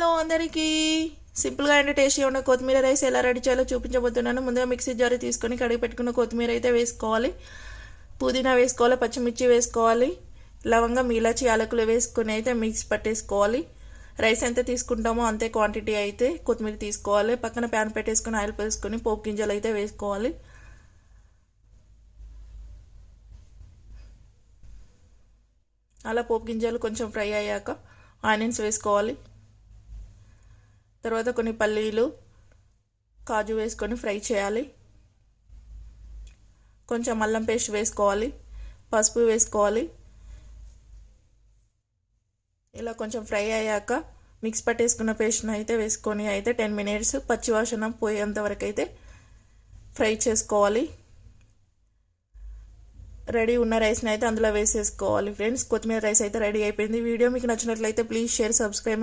Hello అందరికీ, సింపుల్గా and టేస్టీగా ఉన్న కొత్తిమీర రైస్ ఎలా రెడీ చేయాలో చూపించబోతున్నాను. ముందుగా మిక్సీ జార్ తీసుకొని కడిగి పెట్టుకున్న కొత్తిమీర అయితే వేసుకోవాలి, పుదీనా వేసుకోవాలి, పచ్చిమిర్చి వేసుకోవాలి, లవంగం, ఇలాచి, యాలకులు వేసుకొని అయితే మిక్స్ పట్టేసుకోవాలి. రైస్ ఎంత తీసుకుంటామో అంతే క్వాంటిటీ అయితే కొత్తిమీర తీసుకోవాలి. పక్కన ప్యాన్ పెట్టేసుకొని ఆయిల్ వేసుకొని పోపు గింజలు అయితే వేసుకోవాలి. అలా పోపు గింజలు కొంచెం ఫ్రై అయ్యాక ఆనియన్స్ వేసుకోవాలి. తర్వాత కొన్ని పల్లీలు, కాజు వేసుకొని ఫ్రై చేయాలి. కొంచెం అల్లం పేస్ట్ వేసుకోవాలి, పసుపు వేసుకోవాలి. ఇలా కొంచెం ఫ్రై అయ్యాక మిక్స్ పట్టేసుకున్న పేస్ట్ని అయితే వేసుకొని అయితే 10 minutes పచ్చివాసన పోయేంత వరకు అయితే ఫ్రై చేసుకోవాలి. రెడీ ఉన్న రైస్ని అయితే అందులో వేసేసుకోవాలి. ఫ్రెండ్స్, కొత్తిమీర రైస్ అయితే రెడీ అయిపోయింది. వీడియో మీకు నచ్చినట్లయితే ప్లీజ్ షేర్, సబ్స్క్రైబ్.